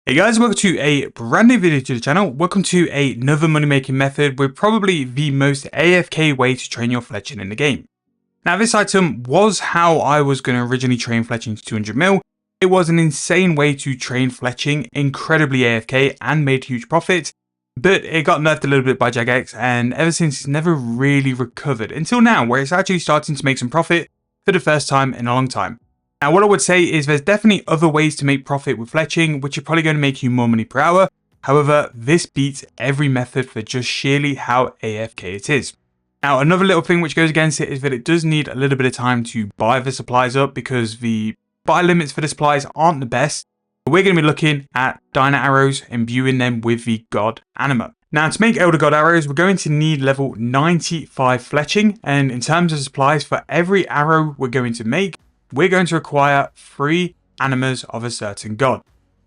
Hey guys, welcome to a brand new video to the channel. Welcome to another money making method with probably the most AFK way to train your fletching in the game. Now this item was how I was going to originally train fletching to 200 mil. It was an insane way to train fletching incredibly AFK and made huge profits, but it got nerfed a little bit by Jagex and ever since it's never really recovered until now where it's actually starting to make some profit for the first time in a long time. Now what I would say is there's definitely other ways to make profit with fletching, which are probably going to make you more money per hour. However, this beats every method for just sheerly how AFK it is. Now another little thing which goes against it is that it does need a little bit of time to buy the supplies up because the buy limits for the supplies aren't the best. We're going to be looking at Dyna arrows, imbuing them with the God Anima. Now to make Elder God arrows, we're going to need level 95 fletching, and in terms of supplies, for every arrow we're going to make, we're going to require 3 animas of a certain god.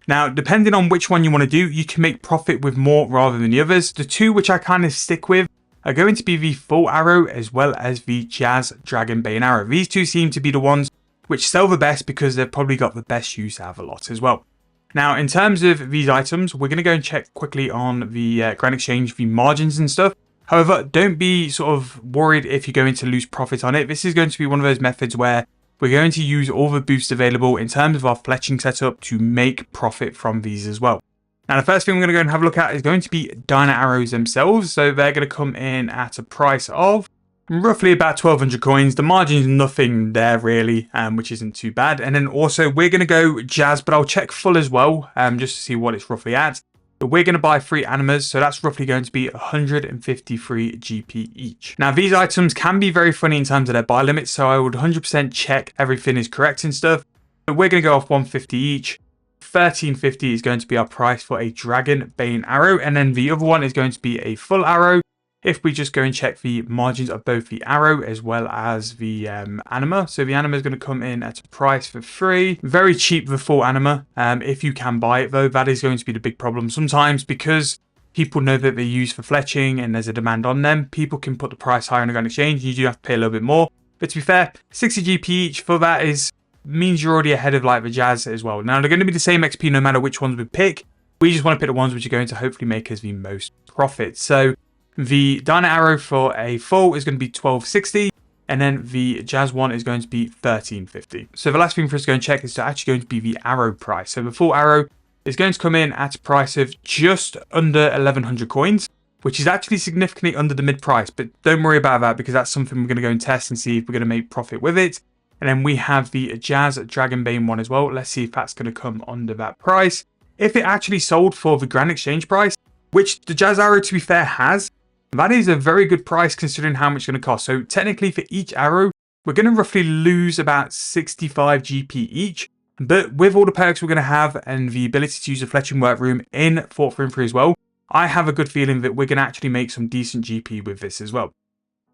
Now, depending on which one you want to do, you can make profit with more rather than the others. The two which I kind of stick with are going to be the full arrow as well as the Jazz Dragon Bane arrow. These two seem to be the ones which sell the best because they've probably got the best use out of a lot as well. Now, in terms of these items, we're going to go and check quickly on the Grand Exchange, the margins and stuff. However, don't be sort of worried if you're going to lose profit on it. This is going to be one of those methods where we're going to use all the boosts available in terms of our fletching setup to make profit from these as well. Now, the first thing we're going to go and have a look at is going to be Dyna arrows themselves. So they're going to come in at a price of roughly about 1200 coins. The margin is nothing there really, which isn't too bad. And then also we're going to go Jazz, but I'll check full as well, just to see what it's roughly at. But we're going to buy 3 animas, so that's roughly going to be 153 GP each. Now these items can be very funny in terms of their buy limits, so I would 100% check everything is correct and stuff. But we're going to go off 150 each. 1350 is going to be our price for a Dragon Bane arrow, and then the other one is going to be a full arrow. If we just go and check the margins of both the arrow as well as the anima. So the anima is going to come in at a price for 3. Very cheap, the full anima. If you can buy it though, that is going to be the big problem. Sometimes because people know that they're used for fletching and there's a demand on them, people can put the price higher on the Grand Exchange. You do have to pay a little bit more. But to be fair, 60 GP each for that means you're already ahead of like the Jazz as well. Now they're going to be the same XP no matter which ones we pick. We just want to pick the ones which are going to hopefully make us the most profit. So the Dyna arrow for a full is going to be 1260, and then the Jazz one is going to be 1350. So the last thing for us to go and check is actually going to be the arrow price. So the full arrow is going to come in at a price of just under 1100 coins, which is actually significantly under the mid price, but don't worry about that because that's something we're going to go and test and see if we're going to make profit with it. And then we have the Jazz Dragon Bane one as well. Let's see if that's going to come under that price. If it actually sold for the Grand Exchange price, which the Jazz arrow to be fair has, that is a very good price considering how much it's going to cost. So technically for each arrow, we're going to roughly lose about 65 GP each. But with all the perks we're going to have and the ability to use the fletching workroom in Fort 3 and 3 as well, I have a good feeling that we're going to actually make some decent GP with this as well.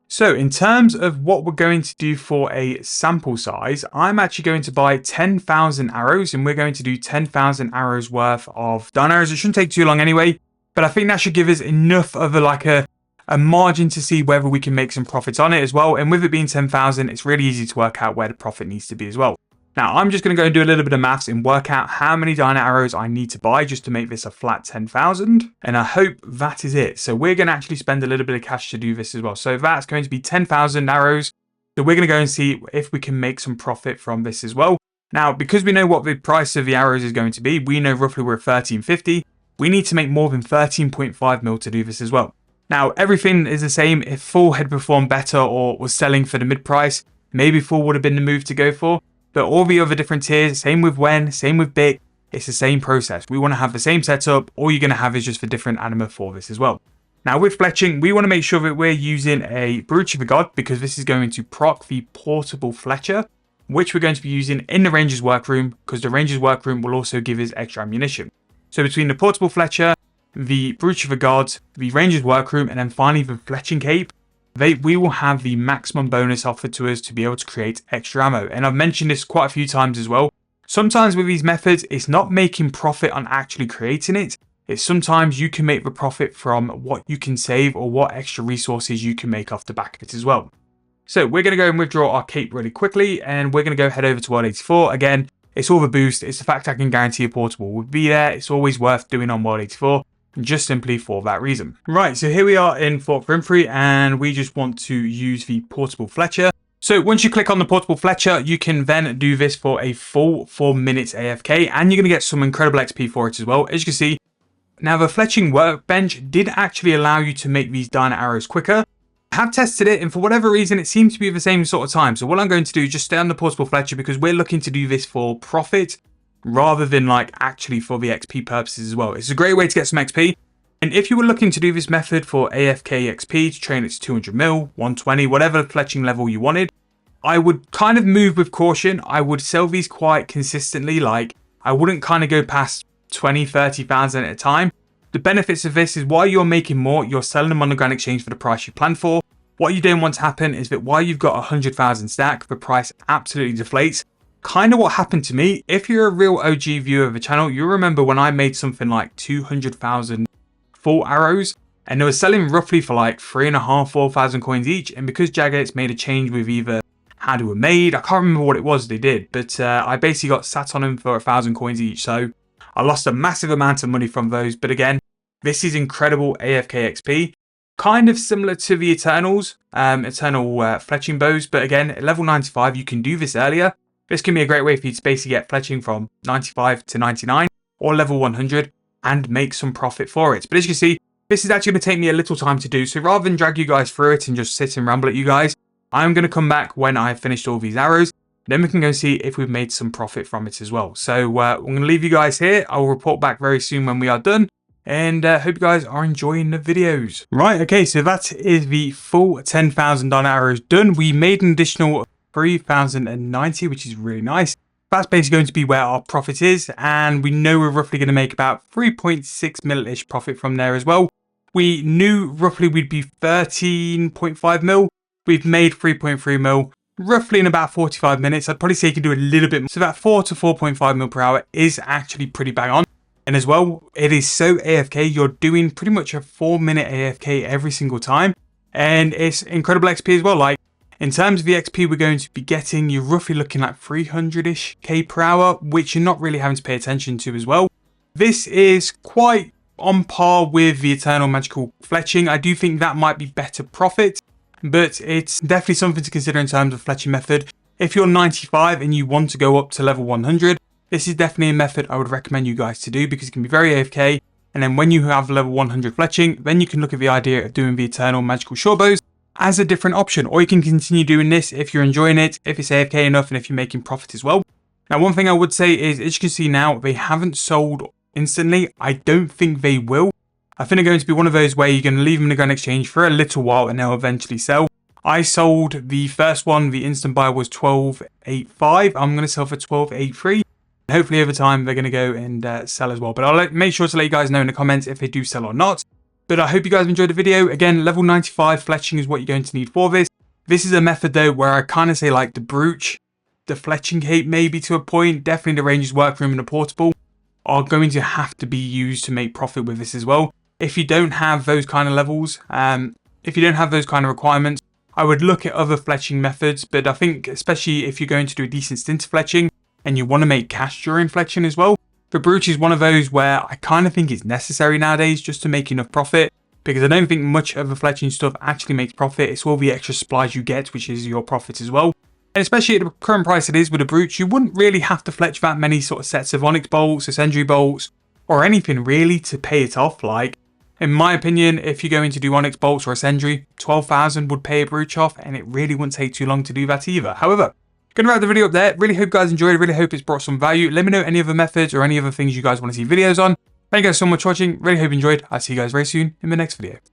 So in terms of what we're going to do for a sample size, I'm actually going to buy 10,000 arrows and we're going to do 10,000 arrows worth of Dyna arrows. It shouldn't take too long anyway, but I think that should give us enough of a margin to see whether we can make some profits on it as well. And with it being 10,000, it's really easy to work out where the profit needs to be as well. Now, I'm just going to go and do a little bit of maths and work out how many Dyna arrows I need to buy just to make this a flat 10,000. And I hope that is it. So we're going to actually spend a little bit of cash to do this as well. So that's going to be 10,000 arrows. So we're going to go and see if we can make some profit from this as well. Now, because we know what the price of the arrows is going to be, we know roughly we're at 1350. We need to make more than 13.5 mil to do this as well. Now, everything is the same. If full had performed better or was selling for the mid price, maybe full would have been the move to go for. But all the other different tiers, same with Wen, same with Bic, it's the same process. We want to have the same setup. All you're going to have is just a different anima for this as well. Now, with fletching, we want to make sure that we're using a Brooch of a God because this is going to proc the portable fletcher, which we're going to be using in the Ranger's workroom because the Ranger's workroom will also give us extra ammunition. So between the portable fletcher, the Brooch of a God, the Ranger's workroom, and then finally the fletching cape, we will have the maximum bonus offered to us to be able to create extra ammo. And I've mentioned this quite a few times as well. Sometimes with these methods, it's not making profit on actually creating it. It's sometimes you can make the profit from what you can save or what extra resources you can make off the back of it as well. So we're going to go and withdraw our cape really quickly and we're going to go head over to World 84. Again, It's all the boost. It's the fact I can guarantee a portable will be there. It's always worth doing on World 84. Just simply for that reason. Right, so here we are in Fort Grimfrey, and we just want to use the portable Fletcher. So once you click on the portable Fletcher, you can then do this for a full 4 minutes AFK, and you're going to get some incredible XP for it as well. As you can see, now the Fletching workbench did actually allow you to make these dino arrows quicker. I have tested it, and for whatever reason, it seems to be the same sort of time. So what I'm going to do is just stay on the portable Fletcher, because we're looking to do this for profit rather than like actually for the XP purposes as well. It's a great way to get some XP. And if you were looking to do this method for AFK XP to train it to 200 mil, 120, whatever fletching level you wanted, I would kind of move with caution. I would sell these quite consistently. Like, I wouldn't kind of go past 20, 30,000 at a time. The benefits of this is while you're making more, you're selling them on the Grand Exchange for the price you planned for. What you don't want to happen is that while you've got 100,000 stack, the price absolutely deflates. Kind of what happened to me. If you're a real OG viewer of the channel, you'll remember when I made something like 200,000 full arrows, and they were selling roughly for like 3,500, 4,000 coins each. And because Jagex made a change with either how they were made, I can't remember what it was they did, but I basically got sat on them for 1,000 coins each. So I lost a massive amount of money from those. But again, this is incredible AFK XP. Kind of similar to the Eternal fletching bows, but again, at level 95, you can do this earlier. This can be a great way for you to basically get fletching from 95 to 99 or level 100 and make some profit for it. But as you can see, this is actually going to take me a little time to do. So rather than drag you guys through it and just sit and ramble at you guys, I'm going to come back when I've finished all these arrows. Then we can go see if we've made some profit from it as well. So I'm going to leave you guys here. I will report back very soon when we are done. And hope you guys are enjoying the videos. Right, okay, so that is the full $10,000 arrows done. We made an additional 3,090, which is really nice. That's basically going to be where our profit is, and we know we're roughly going to make about 3.6 mil-ish profit from there as well. We knew roughly we'd be 13.5 mil. We've made 3.3 mil roughly in about 45 minutes. I'd probably say you can do a little bit more. So that 4 to 4.5 mil per hour is actually pretty bang on. And as well, it is so AFK, you're doing pretty much a 4-minute AFK every single time. And it's incredible XP as well. Like, in terms of the XP we're going to be getting, you're roughly looking at 300-ish K per hour, which you're not really having to pay attention to as well. This is quite on par with the Eternal Magical Fletching. I do think that might be better profit, but it's definitely something to consider in terms of fletching method. If you're 95 and you want to go up to level 100, this is definitely a method I would recommend you guys to do, because it can be very AFK. And then when you have level 100 fletching, then you can look at the idea of doing the Eternal Magical Shortbows as a different option, or you can continue doing this if you're enjoying it, if it's AFK enough, and if you're making profit as well. Now, one thing I would say is, as you can see now, they haven't sold instantly. I don't think they will. I think they're going to be one of those where you're going to leave them in the Grand Exchange for a little while and they'll eventually sell. I sold the first one, the instant buy was 12.85. I'm going to sell for 12.83. Hopefully over time they're going to go and sell as well. But I'll make sure to let you guys know in the comments if they do sell or not. But I hope you guys enjoyed the video. Again, level 95 fletching is what you're going to need for this. This is a method though where I kind of say like the Brooch, the Fletching Cape maybe to a point, definitely the Ranger's Workroom and the Portable are going to have to be used to make profit with this as well. If you don't have those kind of levels, if you don't have those kind of requirements, I would look at other fletching methods. But I think especially if you're going to do a decent stint of fletching and you want to make cash during fletching as well, the Brooch is one of those where I kind of think it's necessary nowadays just to make enough profit, because I don't think much of the fletching stuff actually makes profit. It's all the extra supplies you get, which is your profit as well. And especially at the current price it is with a Brooch, you wouldn't really have to fletch that many sort of sets of Onyx bolts, Ascendary bolts, or anything really to pay it off. Like, in my opinion, if you're going to do Onyx bolts or Ascendary, 12,000 would pay a Brooch off, and it really wouldn't take too long to do that either. However, gonna wrap the video up there. Really hope you guys enjoyed. Really hope it's brought some value. Let me know any other methods or any other things you guys want to see videos on. Thank you guys so much for watching. Really hope you enjoyed. I'll see you guys very soon in the next video.